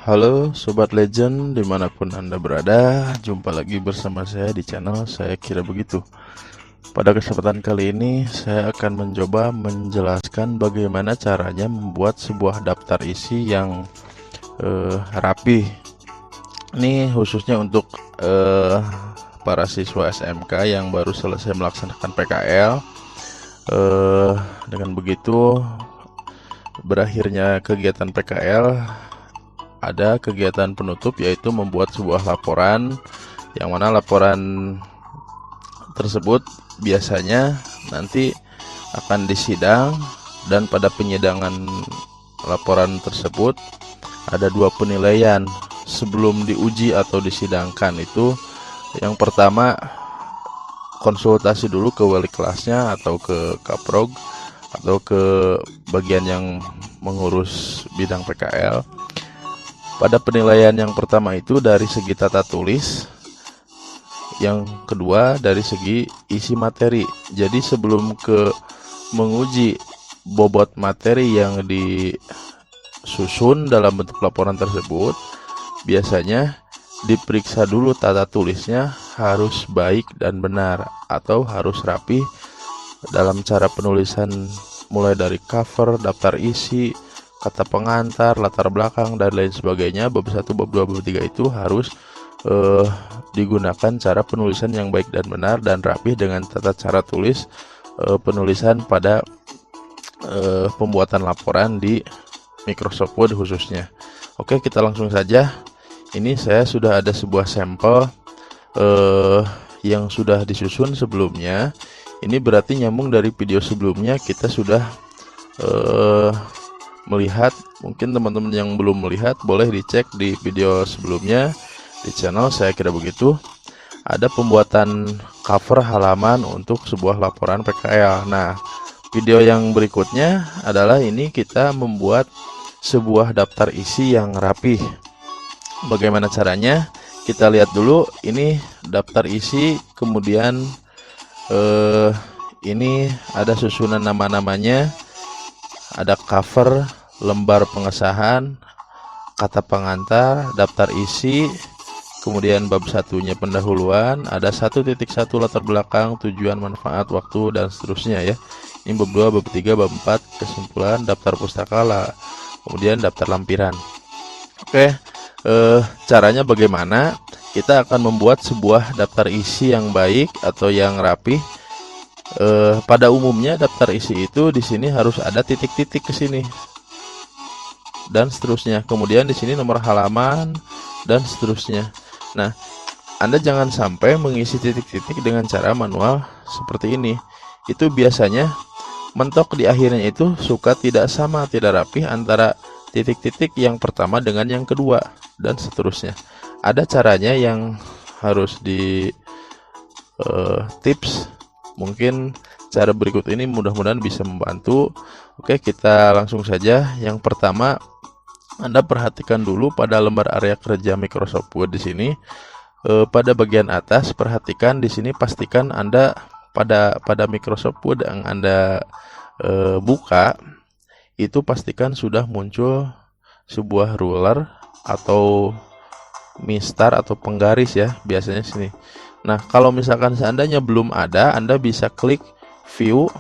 Halo Sobat Legend, dimanapun Anda berada, jumpa lagi bersama saya di channel Saya Kira Begitu. Pada kesempatan kali ini, saya akan mencoba menjelaskan bagaimana caranya membuat sebuah daftar isi yang rapi. Ini khususnya untuk para siswa SMK yang baru selesai melaksanakan PKL. Dengan begitu, berakhirnya kegiatan PKL, ada kegiatan penutup, yaitu membuat sebuah laporan, yang mana laporan tersebut biasanya nanti akan disidang, dan pada penyidangan laporan tersebut ada dua penilaian sebelum diuji atau disidangkan. Itu yang pertama, konsultasi dulu ke wali kelasnya atau ke kaprog atau ke bagian yang mengurus bidang PKL. Pada penilaian yang pertama itu dari segi tata tulis, yang kedua dari segi isi materi. Jadi sebelum ke menguji bobot materi yang disusun dalam bentuk laporan tersebut, biasanya diperiksa dulu tata tulisnya harus baik dan benar, atau harus rapi dalam cara penulisan, mulai dari cover, daftar isi, kata pengantar, latar belakang, dan lain sebagainya. Bab 1, bab 2, bab 3 itu harus digunakan cara penulisan yang baik dan benar dan rapih dengan tata cara tulis penulisan pada pembuatan laporan di Microsoft Word khususnya. Oke, kita langsung saja. Ini saya sudah ada sebuah sampel yang sudah disusun sebelumnya. Ini berarti nyambung dari video sebelumnya. Kita sudah melihat. Mungkin teman-teman yang belum melihat boleh dicek di video sebelumnya di channel Saya Kira Begitu. Ada pembuatan cover halaman untuk sebuah laporan PKL. Nah, video yang berikutnya adalah ini kita membuat sebuah daftar isi yang rapi. Bagaimana caranya? Kita lihat dulu. Ini daftar isi, kemudian ini ada susunan nama-namanya, ada cover, lembar pengesahan, kata pengantar, daftar isi, kemudian bab satunya pendahuluan, ada 1.1 latar belakang, tujuan, manfaat, waktu, dan seterusnya ya. Ini bab 2, bab 3, bab 4, kesimpulan, daftar pustaka, kemudian daftar lampiran. Oke, caranya bagaimana? Kita akan membuat sebuah daftar isi yang baik atau yang rapi. Pada umumnya daftar isi itu di sini harus ada titik-titik ke sini dan seterusnya. Kemudian di sini nomor halaman dan seterusnya. Nah, Anda jangan sampai mengisi titik-titik dengan cara manual seperti ini. Itu biasanya mentok di akhirnya itu suka tidak sama, tidak rapi antara titik-titik yang pertama dengan yang kedua dan seterusnya. Ada caranya yang harus di tips. Mungkin cara berikut ini mudah-mudahan bisa membantu. Oke, kita langsung saja. Yang pertama, Anda perhatikan dulu pada lembar area kerja Microsoft Word di sini. Pada bagian atas, perhatikan di sini, pastikan Anda pada Microsoft Word yang Anda buka itu pastikan sudah muncul sebuah ruler atau mistar atau penggaris ya, biasanya sini. Nah, kalau misalkan seandainya belum ada, Anda bisa klik view,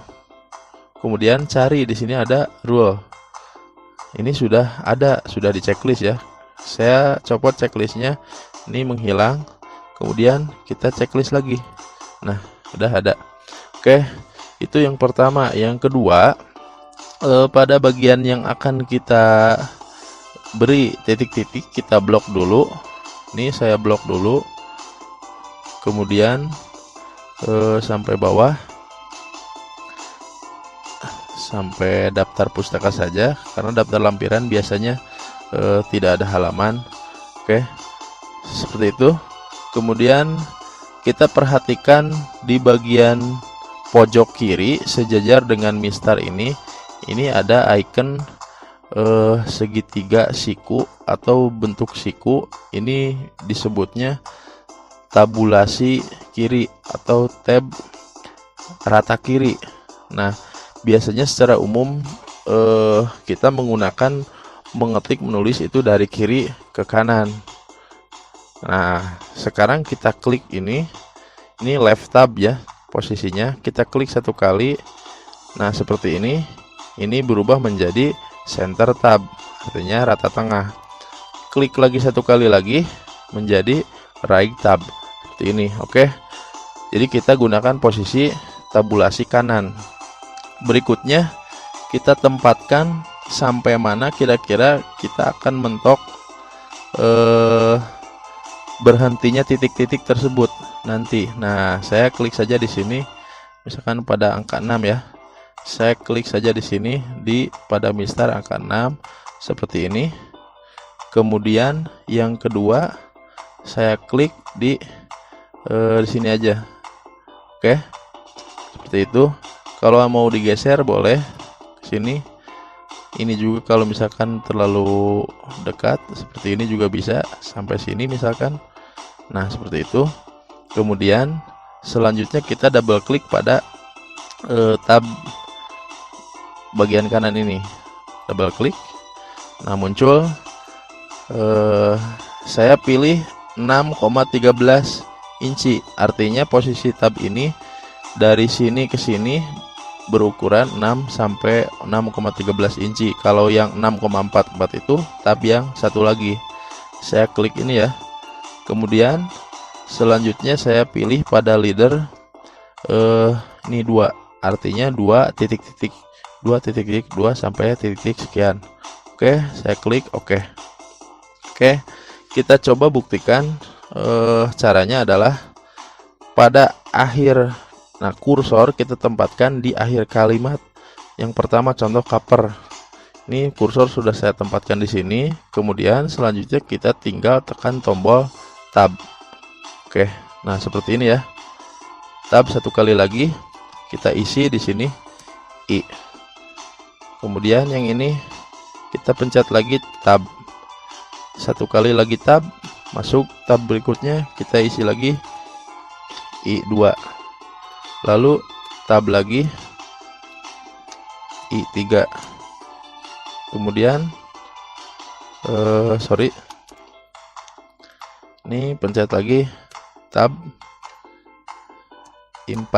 kemudian cari di sini ada rule. Ini sudah ada, sudah di checklist ya. Saya copot checklistnya, ini menghilang. Kemudian kita checklist lagi. Nah, udah ada. Oke, itu yang pertama. Yang kedua, pada bagian yang akan kita beri titik-titik, kita blok dulu. Ini saya blok dulu. Kemudian sampai bawah, sampai daftar pustaka saja, karena daftar lampiran biasanya tidak ada halaman. Oke, seperti itu. Kemudian kita perhatikan di bagian pojok kiri sejajar dengan mistar ini ada icon segitiga siku atau bentuk siku. Ini disebutnya tabulasi kiri atau tab rata kiri. Nah, biasanya secara umum kita menggunakan mengetik menulis itu dari kiri ke kanan. Nah, sekarang kita klik ini left tab ya posisinya. Kita klik satu kali. Nah, seperti ini. Ini berubah menjadi center tab, artinya rata tengah. Klik lagi satu kali lagi menjadi right tab. Seperti ini, oke. Jadi kita gunakan posisi tabulasi kanan. Berikutnya kita tempatkan sampai mana kira-kira kita akan mentok berhentinya titik-titik tersebut nanti. Nah, saya klik saja di sini, misalkan pada angka 6 ya. Saya klik saja di sini pada mistar angka 6 seperti ini. Kemudian yang kedua saya klik di sini aja. Oke. Seperti itu. Kalau mau digeser boleh ke sini. Ini juga kalau misalkan terlalu dekat seperti ini juga bisa sampai sini misalkan. Nah, seperti itu. Kemudian selanjutnya kita double klik pada tab bagian kanan ini. Double klik. Nah, muncul saya pilih 6,13 inci. Artinya posisi tab ini dari sini ke sini berukuran 6 sampai 6,13 inci. Kalau yang 6,44 itu tab yang satu lagi. Saya klik ini ya. Kemudian selanjutnya saya pilih pada leader ini 2, artinya 2 titik-titik 2 sampai titik sekian. Oke, saya klik oke. Oke, kita coba buktikan. Caranya adalah pada akhir. Nah, kursor kita tempatkan di akhir kalimat. Yang pertama contoh cover. Ini kursor sudah saya tempatkan di sini. Kemudian selanjutnya kita tinggal tekan tombol tab. Oke, nah seperti ini ya. Tab satu kali lagi, kita isi di sini I. Kemudian yang ini kita pencet lagi tab. Satu kali lagi tab, masuk tab berikutnya, kita isi lagi I2. Lalu tab lagi I3. Kemudian ini pencet lagi tab I4.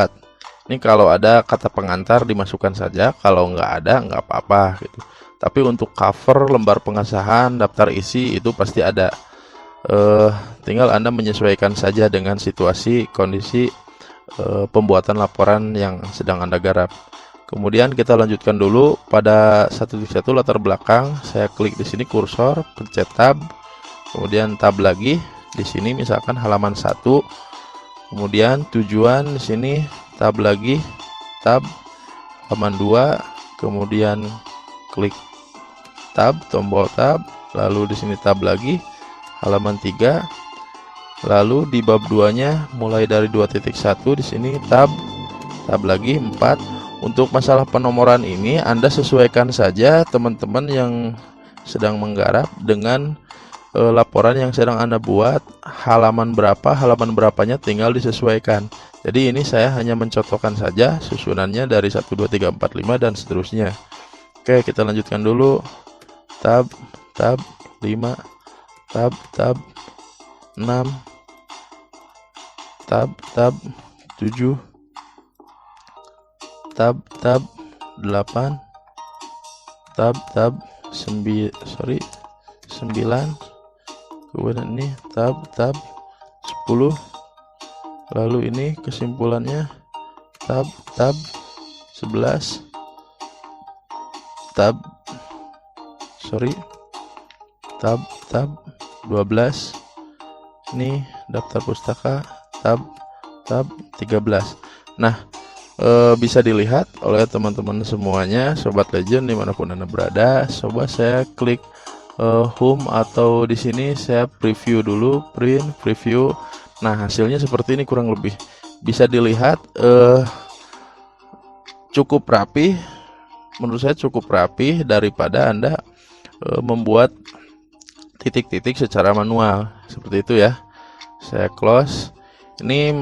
Ini kalau ada kata pengantar dimasukkan saja, kalau nggak ada nggak apa-apa gitu. Tapi untuk cover, lembar pengesahan, daftar isi itu pasti ada. Tinggal Anda menyesuaikan saja dengan situasi, kondisi pembuatan laporan yang sedang Anda garap. Kemudian kita lanjutkan dulu pada 1.1 latar belakang. Saya klik di sini kursor, pencet tab, kemudian tab lagi di sini misalkan halaman 1. Kemudian tujuan di sini tab lagi, tab halaman 2, kemudian klik tab, tombol tab, lalu di sini tab lagi halaman 3. Lalu di bab 2-nya mulai dari 2.1 di sini tab lagi 4. Untuk masalah penomoran ini Anda sesuaikan saja teman-teman yang sedang menggarap dengan laporan yang sedang Anda buat. Halaman berapanya tinggal disesuaikan. Jadi ini saya hanya mencontohkan saja susunannya dari 1, 2, 3, 4, 5 dan seterusnya. Oke, kita lanjutkan dulu. Tab 5, tab 6, tab 7, tab 8, tab 9, kemudian ini tab 10. Lalu ini kesimpulannya tab 11, tab 12. Ini daftar pustaka tab 13. Nah, bisa dilihat oleh teman-teman semuanya, Sobat Legend dimanapun Anda berada. Coba saya klik home atau di sini saya preview dulu, preview. Nah, hasilnya seperti ini kurang lebih. Bisa dilihat cukup rapi. Menurut saya cukup rapi daripada Anda membuat titik-titik secara manual seperti itu ya. Saya close. Ini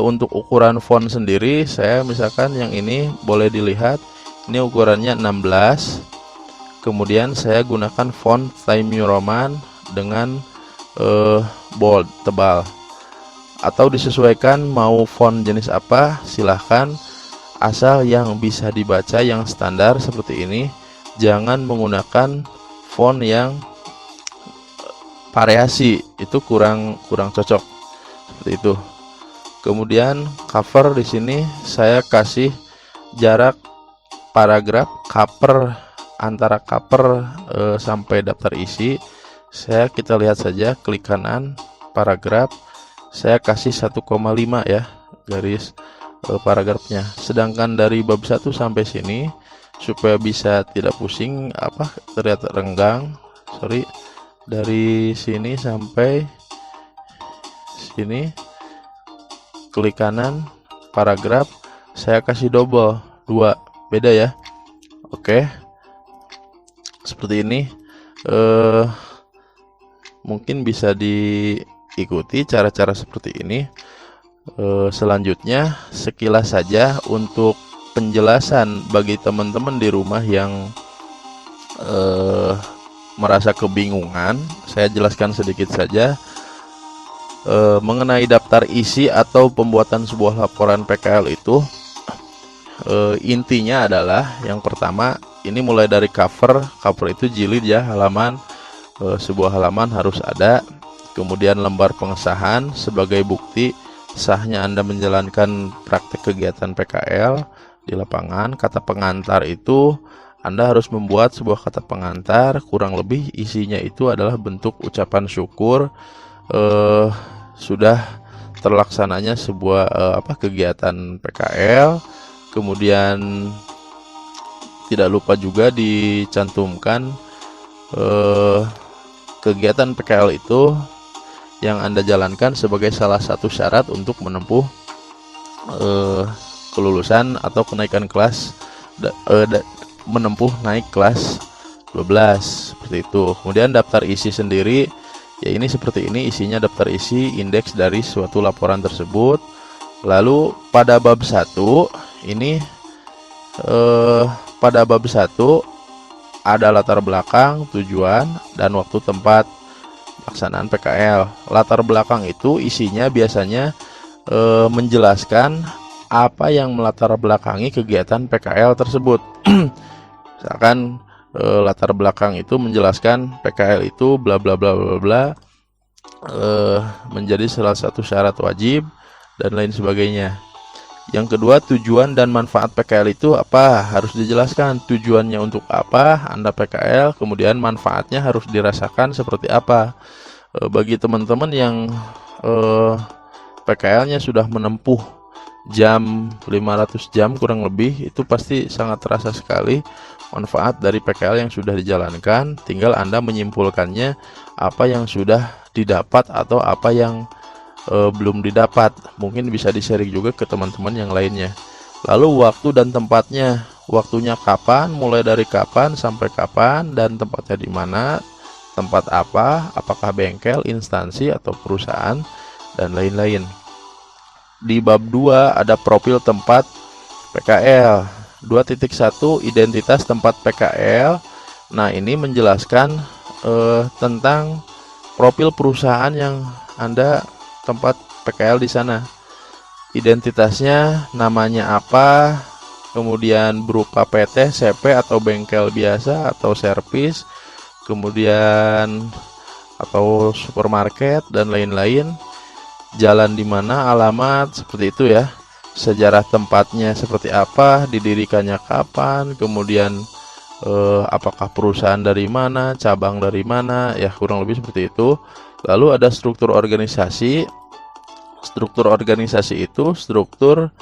untuk ukuran font sendiri, saya misalkan yang ini boleh dilihat. Ini ukurannya 16. Kemudian saya gunakan font Times New Roman dengan bold tebal, atau disesuaikan mau font jenis apa silahkan, asal yang bisa dibaca yang standar seperti ini. Jangan menggunakan font yang variasi, itu kurang cocok seperti itu. Kemudian cover di sini saya kasih jarak paragraf cover antara cover sampai daftar isi. Kita lihat saja, klik kanan paragraf, saya kasih 1,5 ya garis paragrafnya. Sedangkan dari bab 1 sampai sini, supaya bisa tidak pusing terlihat renggang, dari sini sampai sini, klik kanan paragraf, saya kasih double 2, beda ya. Oke, seperti ini. Mungkin bisa diikuti cara-cara seperti ini. Selanjutnya sekilas saja untuk penjelasan bagi teman-teman di rumah yang merasa kebingungan, saya jelaskan sedikit saja mengenai daftar isi atau pembuatan sebuah laporan PKL itu. Intinya adalah yang pertama, ini mulai dari cover itu jilid ya, halaman, sebuah halaman harus ada. Kemudian lembar pengesahan sebagai bukti sahnya Anda menjalankan praktek kegiatan PKL di lapangan. Kata pengantar itu Anda harus membuat sebuah kata pengantar, kurang lebih isinya itu adalah bentuk ucapan syukur sudah terlaksananya sebuah kegiatan PKL. Kemudian tidak lupa juga dicantumkan kegiatan PKL itu yang Anda jalankan sebagai salah satu syarat untuk menempuh kelulusan atau kenaikan kelas, menempuh naik kelas 12 seperti itu. Kemudian daftar isi sendiri ya, ini seperti ini isinya, daftar isi indeks dari suatu laporan tersebut. Lalu pada bab 1 ini pada bab 1 ada latar belakang, tujuan, dan waktu tempat pelaksanaan PKL. Latar belakang itu isinya biasanya menjelaskan apa yang melatar belakangi kegiatan PKL tersebut. Misalkan latar belakang itu menjelaskan PKL itu bla bla bla bla bla, menjadi salah satu syarat wajib dan lain sebagainya. Yang kedua, tujuan dan manfaat PKL itu apa, harus dijelaskan. Tujuannya untuk apa Anda PKL, kemudian manfaatnya harus dirasakan seperti apa. Bagi teman-teman yang PKL-nya sudah menempuh jam 500 jam kurang lebih, itu pasti sangat terasa sekali manfaat dari PKL yang sudah dijalankan. Tinggal Anda menyimpulkannya apa yang sudah didapat atau apa yang belum didapat. Mungkin bisa di-sharing juga ke teman-teman yang lainnya. Lalu waktu dan tempatnya, waktunya kapan, mulai dari kapan sampai kapan, dan tempatnya di mana, tempat apa, apakah bengkel, instansi, atau perusahaan, dan lain-lain. Di bab 2 ada profil tempat PKL. 2.1 identitas tempat PKL. Nah, ini menjelaskan tentang profil perusahaan yang Anda tempat PKL di sana. Identitasnya, namanya apa, kemudian berupa PT, CP, atau bengkel biasa, atau servis, kemudian atau supermarket, dan lain-lain. Jalan di mana, alamat, seperti itu ya. Sejarah tempatnya seperti apa, didirikannya kapan, kemudian apakah perusahaan dari mana, cabang dari mana, ya kurang lebih seperti itu. Lalu ada struktur organisasi. Struktur organisasi itu struktur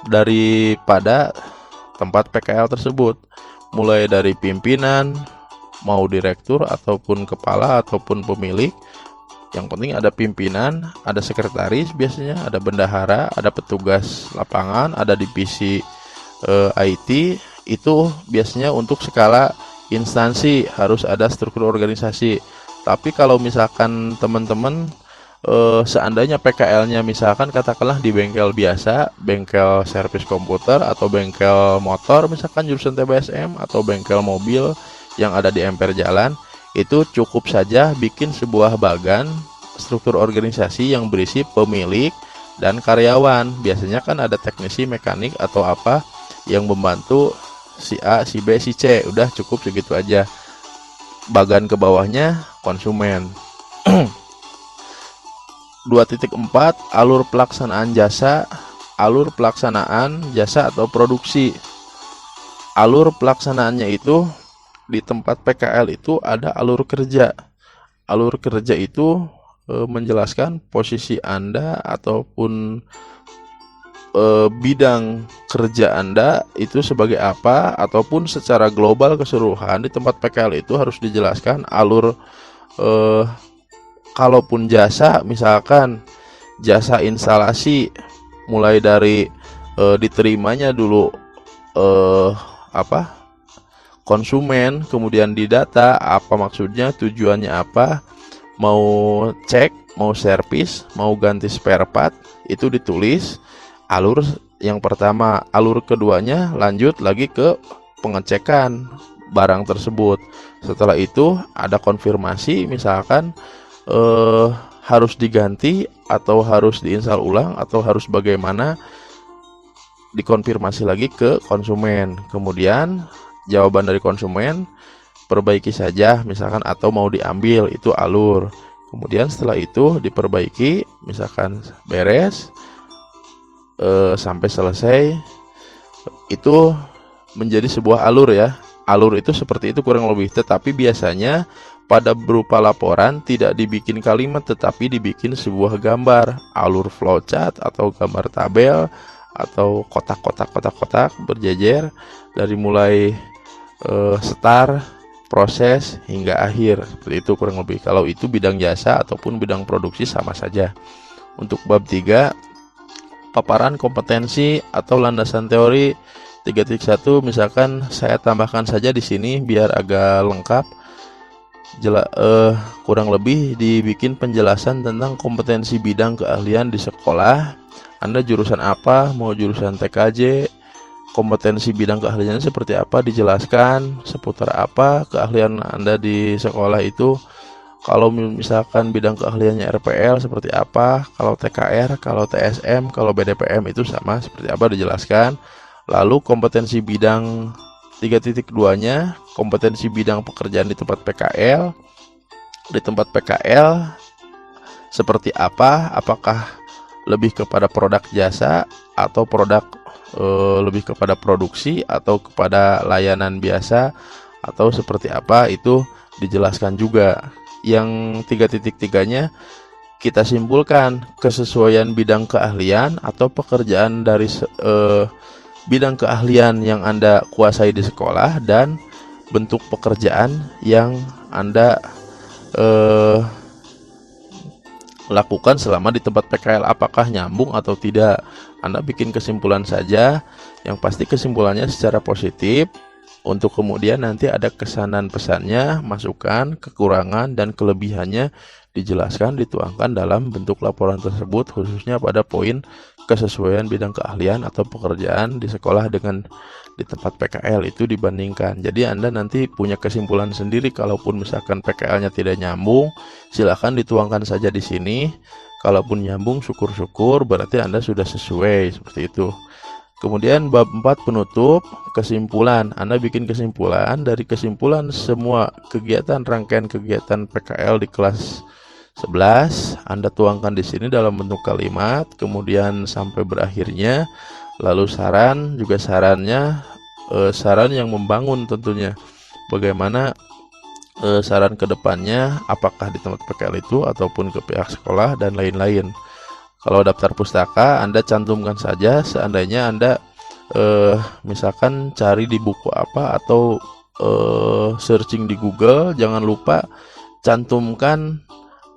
daripada tempat PKL tersebut, mulai dari pimpinan, mau direktur ataupun kepala ataupun pemilik. Yang penting ada pimpinan, ada sekretaris biasanya, ada bendahara, ada petugas lapangan, ada divisi IT. Itu biasanya untuk skala instansi harus ada struktur organisasi. Tapi kalau misalkan teman-teman seandainya PKL-nya misalkan katakanlah di bengkel biasa, bengkel servis komputer atau bengkel motor, misalkan jurusan TBSM, atau bengkel mobil yang ada di emper jalan, itu cukup saja bikin sebuah bagan struktur organisasi yang berisi pemilik dan karyawan. Biasanya kan ada teknisi, mekanik atau apa yang membantu si A, si B, si C. Udah cukup segitu aja. Bagan ke bawahnya konsumen. 2.4 alur pelaksanaan jasa. Alur pelaksanaan jasa atau produksi. Alur pelaksanaannya itu di tempat PKL itu ada alur kerja. Alur kerja itu menjelaskan posisi Anda ataupun bidang kerja Anda itu sebagai apa, ataupun secara global keseluruhan di tempat PKL itu harus dijelaskan alur. Kalaupun jasa, misalkan jasa instalasi, mulai dari diterimanya dulu konsumen, kemudian didata apa maksudnya, tujuannya apa, mau cek, mau servis, mau ganti spare part, itu ditulis alur yang pertama. Alur keduanya lanjut lagi ke pengecekan barang tersebut. Setelah itu ada konfirmasi, misalkan harus diganti atau harus diinstal ulang atau harus bagaimana, dikonfirmasi lagi ke konsumen. Kemudian jawaban dari konsumen, perbaiki saja misalkan, atau mau diambil, itu alur. Kemudian setelah itu diperbaiki, misalkan beres sampai selesai, itu menjadi sebuah alur ya. Alur itu seperti itu kurang lebih, tetapi biasanya pada berupa laporan tidak dibikin kalimat tetapi dibikin sebuah gambar, alur flowchart atau gambar tabel atau kotak-kotak berjejer dari mulai start, proses hingga akhir. Seperti itu kurang lebih. Kalau itu bidang jasa ataupun bidang produksi sama saja. Untuk bab 3, paparan kompetensi atau landasan teori 3.1, misalkan saya tambahkan saja di sini biar agak lengkap. Kurang lebih dibikin penjelasan tentang kompetensi bidang keahlian di sekolah. Anda jurusan apa, mau jurusan TKJ, kompetensi bidang keahliannya seperti apa, dijelaskan seputar apa keahlian Anda di sekolah itu. Kalau misalkan bidang keahliannya RPL seperti apa, kalau TKR, kalau TSM, kalau BDPM itu sama seperti apa, dijelaskan. Lalu kompetensi bidang 3.2-nya, kompetensi bidang pekerjaan di tempat PKL. Di tempat PKL seperti apa, apakah lebih kepada produk jasa atau produk lebih kepada produksi atau kepada layanan biasa atau seperti apa, itu dijelaskan juga. Yang 3.3-nya kita simpulkan kesesuaian bidang keahlian atau pekerjaan dari bidang keahlian yang Anda kuasai di sekolah dan bentuk pekerjaan yang Anda lakukan selama di tempat PKL, apakah nyambung atau tidak. Anda bikin kesimpulan saja, yang pasti kesimpulannya secara positif, untuk kemudian nanti ada kesanan pesannya, masukan, kekurangan, dan kelebihannya dijelaskan, dituangkan dalam bentuk laporan tersebut, khususnya pada poin kesesuaian bidang keahlian atau pekerjaan di sekolah dengan di tempat PKL itu dibandingkan. Jadi Anda nanti punya kesimpulan sendiri. Kalaupun misalkan PKL-nya tidak nyambung, silahkan dituangkan saja di sini. Kalaupun nyambung, syukur-syukur, berarti Anda sudah sesuai, seperti itu. Kemudian bab 4 penutup, kesimpulan. Anda bikin kesimpulan, dari kesimpulan semua kegiatan, rangkaian kegiatan PKL di kelas 11 Anda tuangkan di sini dalam bentuk kalimat, kemudian sampai berakhirnya. Lalu saran, juga sarannya saran yang membangun tentunya. Bagaimana saran ke depannya, apakah di tempat PKL itu ataupun ke pihak sekolah dan lain-lain. Kalau daftar pustaka Anda cantumkan saja, seandainya Anda misalkan cari di buku apa atau searching di Google, jangan lupa cantumkan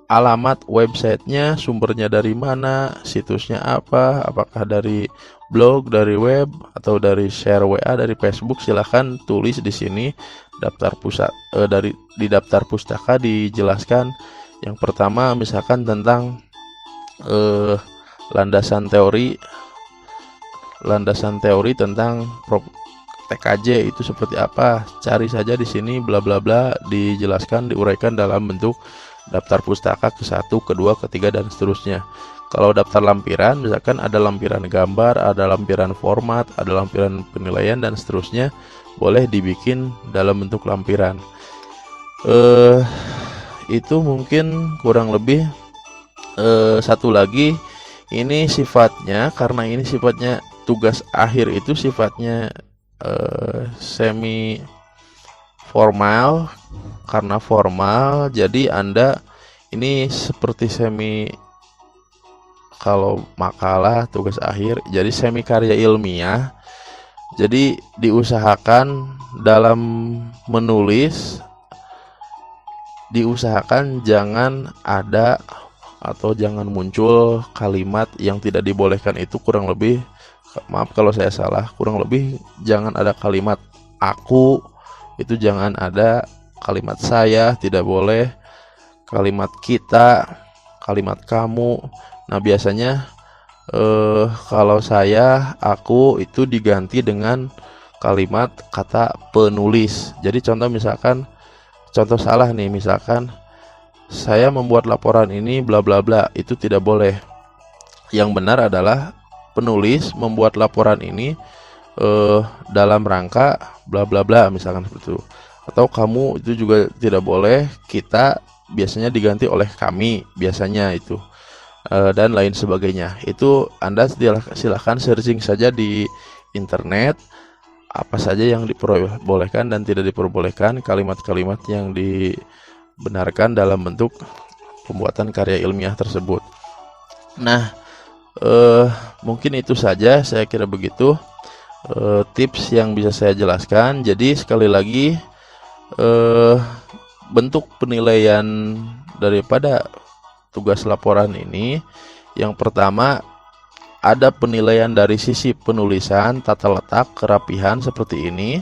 alamat websitenya, sumbernya dari mana, situsnya apa, apakah dari blog, dari web, atau dari share WA, dari Facebook. Silahkan tulis di sini. Daftar pustaka di daftar pustaka dijelaskan. Yang pertama misalkan tentang landasan teori tentang TKJ itu seperti apa, cari saja di sini, bla bla bla, dijelaskan, diuraikan dalam bentuk daftar pustaka ke-1, ke-2, ke-3 dan seterusnya. Kalau daftar lampiran, misalkan ada lampiran gambar, ada lampiran format, ada lampiran penilaian dan seterusnya, boleh dibikin dalam bentuk lampiran. Itu mungkin kurang lebih. Satu lagi, ini sifatnya, karena ini sifatnya tugas akhir itu sifatnya semi formal. Karena formal, jadi Anda ini seperti semi, kalau makalah tugas akhir, jadi semi karya ilmiah. Jadi diusahakan dalam menulis, diusahakan jangan ada atau jangan muncul kalimat yang tidak dibolehkan. Itu kurang lebih, maaf kalau saya salah, kurang lebih jangan ada kalimat aku, itu jangan ada kalimat saya, tidak boleh kalimat kita, kalimat kamu. Nah biasanya kalau saya, aku itu diganti dengan kalimat kata penulis. Jadi contoh misalkan, contoh salah nih, misalkan saya membuat laporan ini bla bla bla, itu tidak boleh. Yang benar adalah penulis membuat laporan ini dalam rangka bla bla bla, misalkan seperti itu. Atau kamu, itu juga tidak boleh. Kita biasanya diganti oleh kami, biasanya itu, dan lain sebagainya. Itu Anda silahkan searching saja di internet apa saja yang diperbolehkan dan tidak diperbolehkan, kalimat-kalimat yang dibenarkan dalam bentuk pembuatan karya ilmiah tersebut. Nah, mungkin itu saja, saya kira begitu tips yang bisa saya jelaskan. Jadi sekali lagi, bentuk penilaian daripada tugas laporan ini, yang pertama ada penilaian dari sisi penulisan, tata letak, kerapihan seperti ini.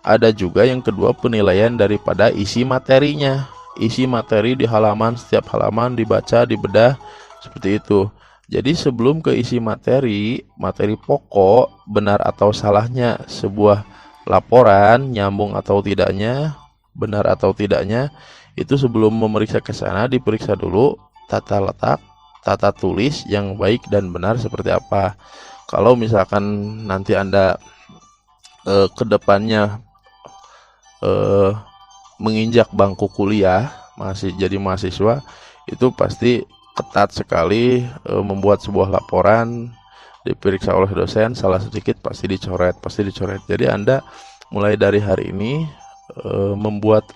Ada juga yang kedua penilaian daripada isi materinya, isi materi di halaman, setiap halaman dibaca, dibedah, seperti itu. Jadi sebelum ke isi materi, materi pokok, benar atau salahnya sebuah laporan, nyambung atau tidaknya, benar atau tidaknya, itu sebelum memeriksa ke sana diperiksa dulu tata letak, tata tulis yang baik dan benar seperti apa. Kalau misalkan nanti Anda ke depannya menginjak bangku kuliah, masih jadi mahasiswa, itu pasti ketat sekali membuat sebuah laporan, diperiksa oleh dosen, salah sedikit pasti dicoret. Jadi Anda mulai dari hari ini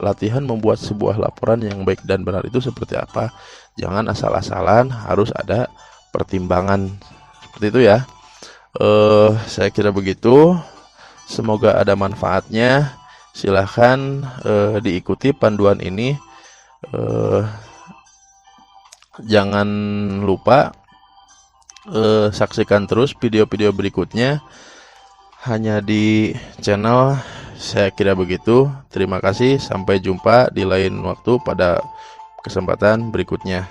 latihan membuat sebuah laporan yang baik dan benar itu seperti apa. Jangan asal-asalan, harus ada pertimbangan, seperti itu ya. Saya kira begitu. Semoga ada manfaatnya. Silahkan diikuti panduan ini. Jangan lupa saksikan terus video-video berikutnya hanya di channel Saya Kira Begitu. Terima kasih, sampai jumpa di lain waktu pada kesempatan berikutnya.